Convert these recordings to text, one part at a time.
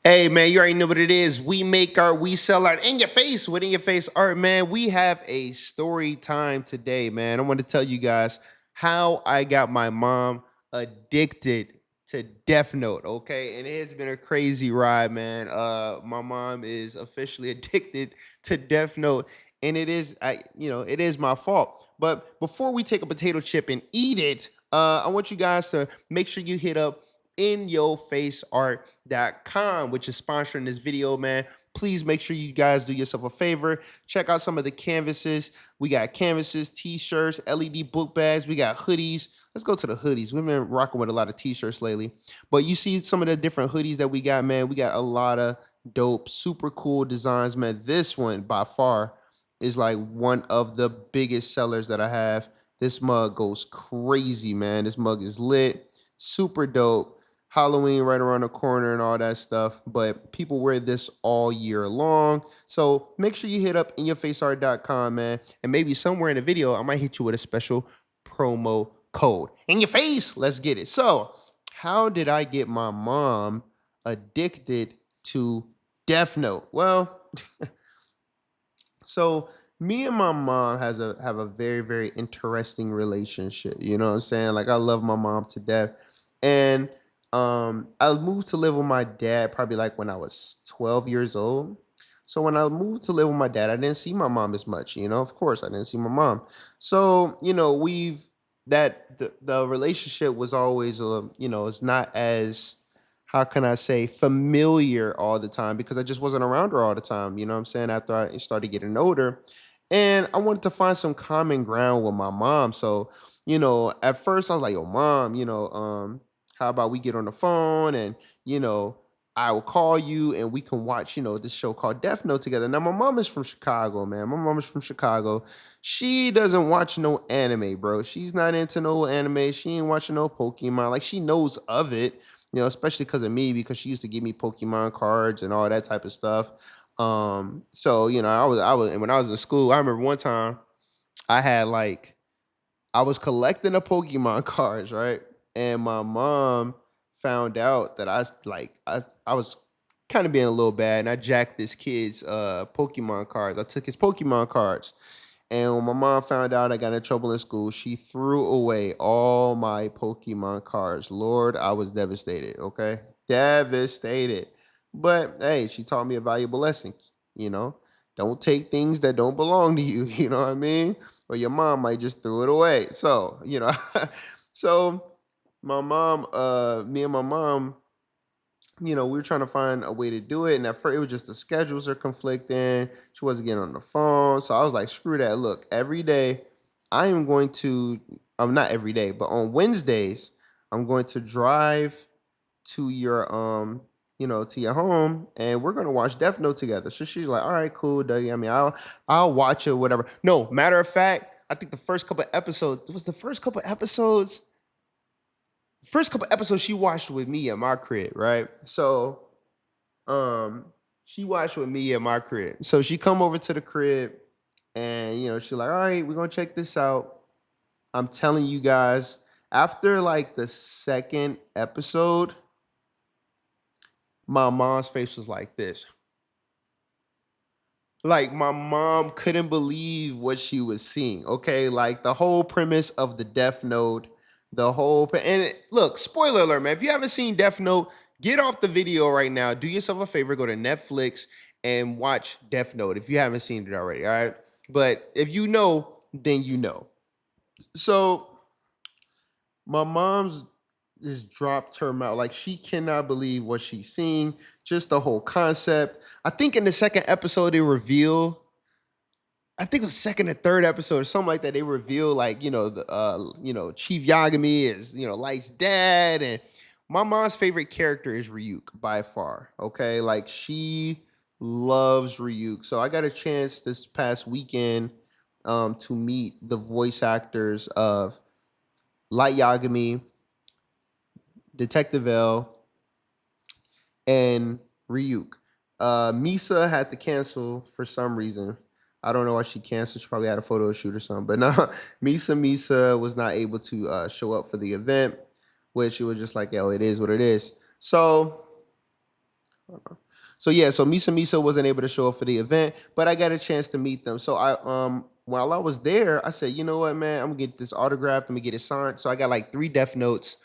Hey man, you already know what it is. We make art, we sell art in your face. What in your face art, man? We have a story time today, man. I want to tell you guys how I got my mom addicted to Death Note. Okay, and it has been a crazy ride, man. My mom is officially addicted to Death Note, and it is my fault. But before we take a potato chip and eat it, I want you guys to make sure you hit up inyourfaceart.com, which is sponsoring this video, man. Please make sure you guys do yourself a favor. Check out some of the canvases. We got canvases, t-shirts, LED book bags. We got hoodies. Let's go to the hoodies. We've been rocking with a lot of t-shirts lately. But you see some of the different hoodies that we got, man. We got a lot of dope, super cool designs, man. This one by far is like one of the biggest sellers that I have. This mug goes crazy, man. This mug is lit, super dope. Halloween right around the corner and all that stuff, but people wear this all year long. So make sure you hit up inyourfaceart.com, man, and maybe somewhere in the video I might hit you with a special promo code. In your face, let's get it. So how did I get my mom addicted to Death Note? Well, so me and my mom have a very, very interesting relationship. You know what I'm saying? Like I love my mom to death. And I moved to live with my dad probably like when I was 12 years old. So when I moved to live with my dad, I didn't see my mom as much, of course, I didn't see my mom. So, the relationship was always it's not as, how can I say, familiar all the time because I just wasn't around her all the time, you know what I'm saying, after I started getting older. And I wanted to find some common ground with my mom. So, at first I was like, yo, mom, how about we get on the phone and, you know, I will call you and we can watch, this show called Death Note together. Now, my mom is from Chicago, man. My mom is from Chicago. She doesn't watch no anime, bro. She's not into no anime. She ain't watching no Pokemon. Like, she knows of it, especially because of me, because she used to give me Pokemon cards and all that type of stuff. So, and when I was in school, I remember one time I had like, I was collecting the Pokemon cards, right? And my mom found out that I was kind of being a little bad, and I jacked this kid's Pokemon cards. I took his Pokemon cards. And when my mom found out I got in trouble in school, she threw away all my Pokemon cards. Lord, I was devastated, okay? Devastated. But hey, she taught me a valuable lesson, you know? Don't take things that don't belong to you, you know what I mean? Or your mom might just throw it away. So, so me and my mom, we were trying to find a way to do it. And at first, it was just the schedules are conflicting. She wasn't getting on the phone. So I was like, screw that. Look, every day I am going to, not every day, but on Wednesdays, I'm going to drive to to your home and we're going to watch Death Note together. So she's like, all right, cool, Dougie. I mean, I'll watch it, whatever. No, matter of fact, I think the first couple episodes, she watched with me at my crib, right? So she watched with me at my crib. So she come over to the crib and she's like, all right, we're gonna check this out. I'm telling you guys, after like the second episode, my mom's face was like this. Like my mom couldn't believe what she was seeing. Okay, like the whole premise of the Death Note, look, spoiler alert, man. If you haven't seen Death Note, get off the video right now. Do yourself a favor, go to Netflix and watch Death Note if you haven't seen it already. All right, but if you know, then you know. So my mom's just dropped her mouth. Like she cannot believe what she's seeing. Just the whole concept. I think in the second episode they reveal. I think it was second or third episode or something like that. They reveal like Chief Yagami is Light's dad, and my mom's favorite character is Ryuk by far. Okay, like she loves Ryuk. So I got a chance this past weekend to meet the voice actors of Light Yagami, Detective L, and Ryuk. Misa had to cancel for some reason. I don't know why she canceled. She probably had a photo shoot or something. But no, Misa was not able to show up for the event, which it was just like, yo, it is what it is. So So yeah, so Misa Misa wasn't able to show up for the event, but I got a chance to meet them. So I while I was there, I said, you know what, man, I'm gonna get this autographed, I'm gonna get it signed. So I got like three Death Notes,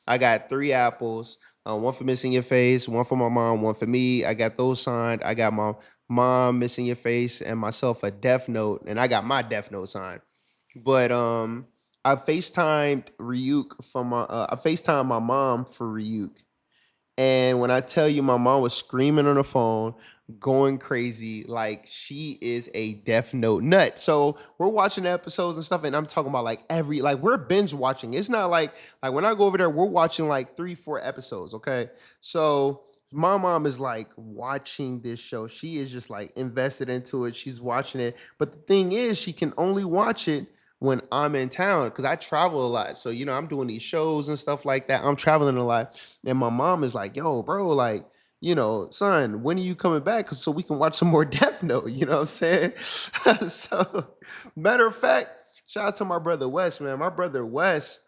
I got three apples, one for Missing Your Face, one for my mom, one for me. I got those signed. I got my mom Missing Your Face and myself a Death Note, and I got my Death Note signed. But I FaceTimed Ryuk from my I FaceTimed my mom for Ryuk. And when I tell you my mom was screaming on the phone, going crazy, like she is a Death Note nut. So we're watching the episodes and stuff, and I'm talking about like like we're binge watching. It's not like when I go over there, we're watching like 3, 4 episodes. Okay. So my mom is like watching this show. She is just like invested into it. She's watching it. But the thing is, she can only watch it when I'm in town because I travel a lot. So, I'm doing these shows and stuff like that. I'm traveling a lot. And my mom is like, yo, bro, like, son, when are you coming back? So we can watch some more Death Note. You know what I'm saying? So, matter of fact, shout out to my brother Wes, man. My brother Wes,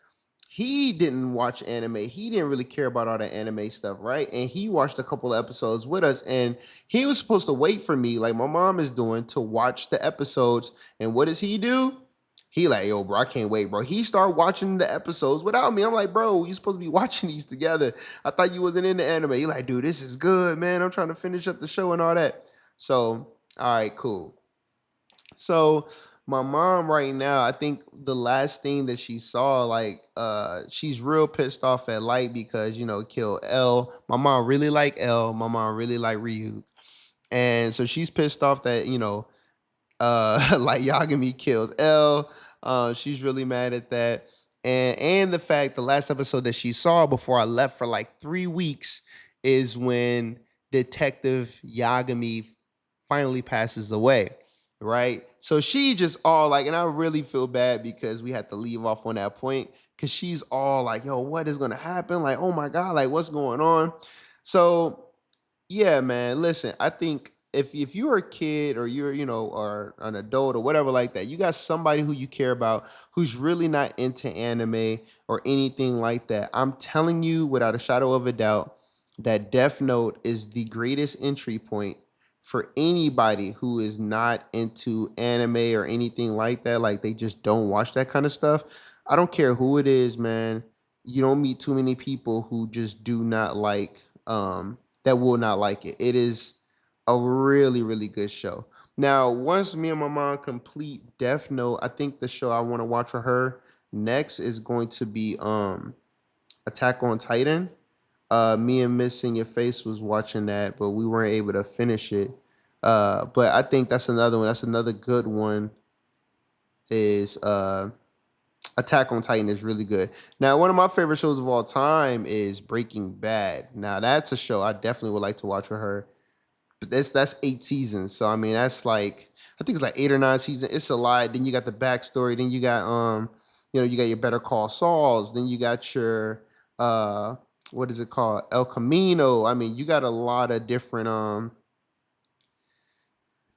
he didn't watch anime. He didn't really care about all the anime stuff, right? And he watched a couple of episodes with us, and he was supposed to wait for me, like my mom is doing, to watch the episodes. And what does he do? He like, yo, bro, I can't wait, bro. He started watching the episodes without me. I'm like, bro, you supposed to be watching these together. I thought you wasn't in the anime. He like, dude, this is good, man. I'm trying to finish up the show and all that. So, all right, cool. So my mom right now, I think the last thing that she saw, like, she's real pissed off at Light because, killed L. My mom really like L. My mom really like Ryu. And so she's pissed off that, like Yagami kills L. She's really mad at that. And the fact the last episode that she saw before I left for like 3 weeks is when Detective Yagami finally passes away. Right. So she just all like, and I really feel bad because we had to leave off on that point because she's all like, yo, what is gonna happen? Like, oh my God, like what's going on? So yeah, man. Listen, I think if you're a kid or you're, or an adult or whatever like that, you got somebody who you care about who's really not into anime or anything like that. I'm telling you without a shadow of a doubt that Death Note is the greatest entry point for anybody who is not into anime or anything like that. Like they just don't watch that kind of stuff. I don't care who it is, man. You don't meet too many people who just do not like that will not like it. It is a really, really good show. Now, once me and my mom complete Death Note, I think the show I want to watch with her next is going to be Attack on Titan. Me and Missing Your Face was watching that, but we weren't able to finish it. But I think that's another one. That's another good one. Is Attack on Titan is really good. Now, one of my favorite shows of all time is Breaking Bad. Now, that's a show I definitely would like to watch with her. But that's 8 seasons, so I mean that's like I think it's like 8 or 9 seasons. It's a lot. Then you got the backstory. Then you got you got your Better Call Sauls. Then you got your what is it called, El Camino. I mean, you got a lot of different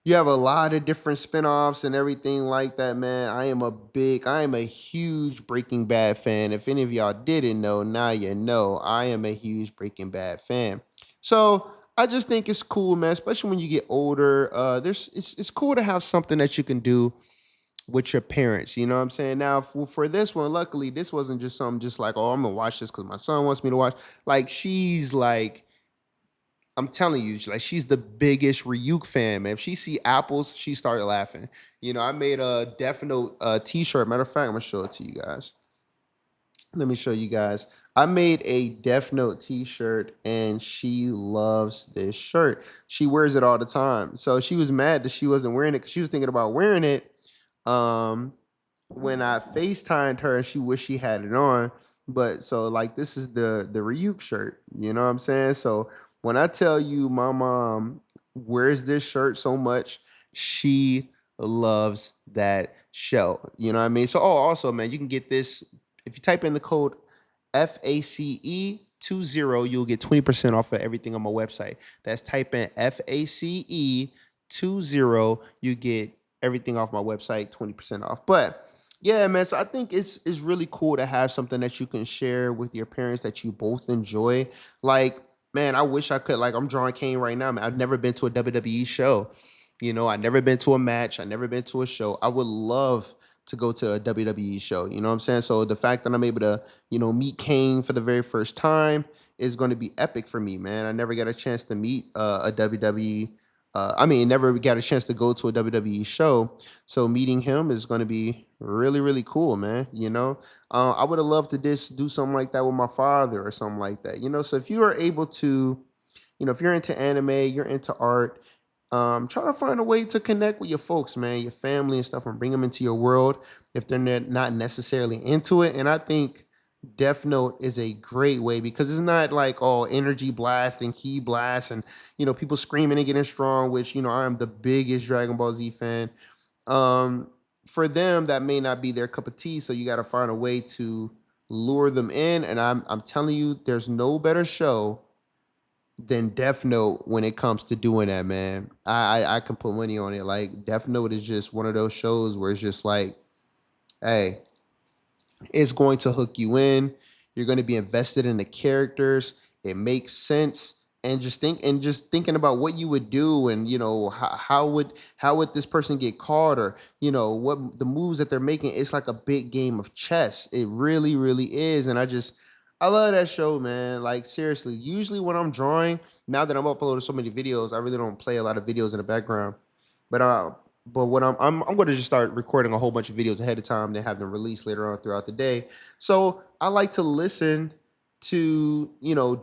you have a lot of different spin-offs and everything like that, man. I am a huge Breaking Bad fan. If any of y'all didn't know, now you know. I am a huge Breaking Bad fan. So I just think it's cool, man, especially when you get older. It's cool to have something that you can do with your parents. You know what I'm saying? Now for this one, luckily, this wasn't just something just like, oh, I'm gonna watch this because my son wants me to watch. Like she's like I'm telling you, like she's the biggest Ryuk fan, man. If she see apples, she started laughing. I made a Death Note t-shirt. Matter of fact, I'm gonna show it to you guys. Let me show you guys. I made a Death Note t-shirt and she loves this shirt. She wears it all the time. So she was mad that she wasn't wearing it because she was thinking about wearing it. Um, when I FaceTimed her and she wished she had it on. But so like this is the Ryuk shirt. You know what I'm saying? So when I tell you my mom wears this shirt so much, she loves that show. You know what I mean? So also man, you can get this if you type in the code FACE20, you'll get 20% off of everything on my website. That's type in FACE20, you get everything off my website, 20% off. But yeah, man. So I think it's really cool to have something that you can share with your parents that you both enjoy. Like, man, I wish I could. Like, I'm drawing Kane right now, man. I've never been to a WWE show. I've never been to a match. I've never been to a show. I would love to go to a WWE show. You know what I'm saying? So the fact that I'm able to, meet Kane for the very first time is going to be epic for me, man. I never got a chance to meet a WWE. Never got a chance to go to a WWE show. So meeting him is going to be really, really cool, man. I would have loved to just do something like that with my father or something like that. So if you are able to, if you're into anime, you're into art, try to find a way to connect with your folks, man, your family and stuff, and bring them into your world if they're not necessarily into it. And I think Death Note is a great way because it's not like all energy blast and key blast and people screaming and getting strong, which I am the biggest Dragon Ball Z fan. Um, for them, that may not be their cup of tea, so you got to find a way to lure them in. And I'm telling you, there's no better show than Death Note when it comes to doing that, man. I can put money on it. Like, Death Note is just one of those shows where it's just like, hey, it's going to hook you in. You're going to be invested in the characters. It makes sense. And just thinking about what you would do, and how would this person get caught, or what the moves that they're making. It's like a big game of chess. It really, really is. And I love that show, man. Like, seriously, usually when I'm drawing, now that I'm uploading so many videos, I really don't play a lot of videos in the background. But what I'm going to just start recording a whole bunch of videos ahead of time, then have them released later on throughout the day. So I like to listen to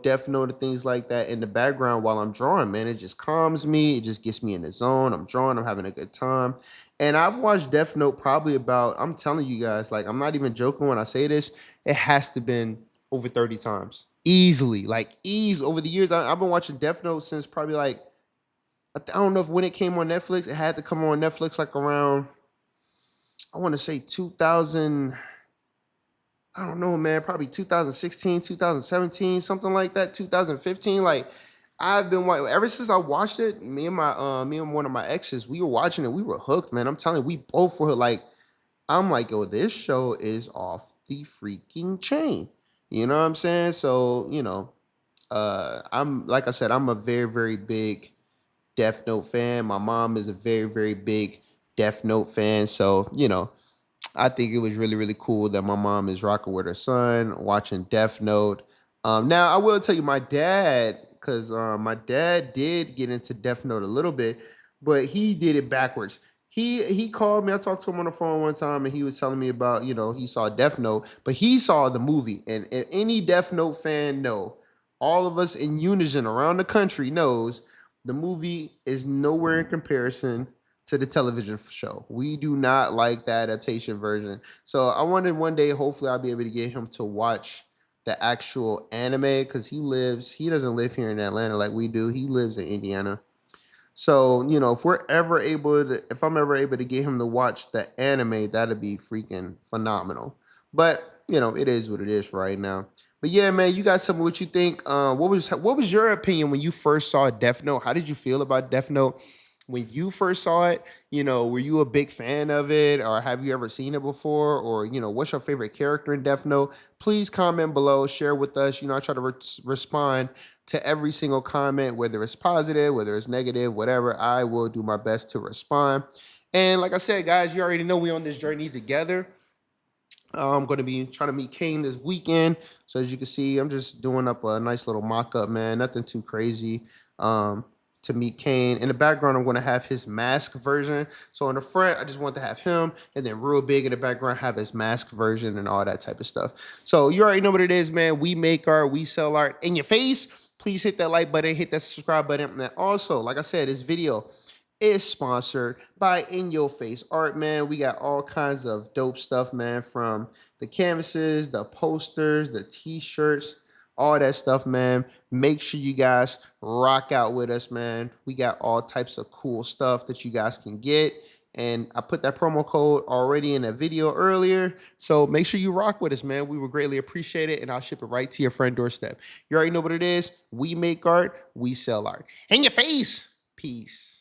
Death Note and things like that in the background while I'm drawing. Man, it just calms me. It just gets me in the zone. I'm drawing. I'm having a good time. And I've watched Death Note probably about. I'm telling you guys, like, I'm not even joking when I say this. It has to been over 30 times easily, like ease over the years. I've been watching Death Note since probably like I don't know if when it came on Netflix. It had to come on Netflix like around, I want to say 2000. I don't know, man. Probably 2016, 2017, something like that. 2015. Like, I've been watching ever since I watched it. Me and one of my exes, we were watching it. We were hooked, man. I'm telling you, we both were like, I'm like, yo, this show is off the freaking chain. You know what I'm saying? So, I'm like I said, I'm a very, very big Death Note fan. My mom is a very, very big Death Note fan. So, I think it was really, really cool that my mom is rocking with her son, watching Death Note. Now, I will tell you, my dad, because my dad did get into Death Note a little bit, but he did it backwards. He called me. I talked to him on the phone one time, and he was telling me about, he saw Death Note, but he saw the movie. And if any Death Note fan know, all of us in unison around the country knows the movie is nowhere in comparison to the television show. We do not like the adaptation version. So I wanted one day, hopefully, I'll be able to get him to watch the actual anime because he doesn't live here in Atlanta like we do. He lives in Indiana. So, if I'm ever able to get him to watch the anime, that'd be freaking phenomenal. But, it is what it is right now. But yeah, man, you guys tell me what you think. What was your opinion when you first saw Death Note? How did you feel about Death Note when you first saw it? Were you a big fan of it, or have you ever seen it before? Or, what's your favorite character in Death Note? Please comment below, share with us. I try to respond to every single comment, whether it's positive, whether it's negative, whatever. I will do my best to respond. And like I said, guys, you already know we on this journey together. I'm going to be trying to meet Kane this weekend. So as you can see, I'm just doing up a nice little mock-up, man. Nothing too crazy to meet Kane. In the background, I'm going to have his mask version. So in the front, I just want to have him. And then real big in the background, have his mask version and all that type of stuff. So you already know what it is, man. We make art. We sell art in your face. Please hit that like button. Hit that subscribe button. And also, like I said, this video is sponsored by In Your Face Art, man. We got all kinds of dope stuff, man, from the canvases, the posters, the t-shirts, all that stuff, man. Make sure you guys rock out with us, man. We got all types of cool stuff that you guys can get. And I put that promo code already in a video earlier. So make sure you rock with us, man. We would greatly appreciate it. And I'll ship it right to your front doorstep. You already know what it is. We make art. We sell art. In your face. Peace.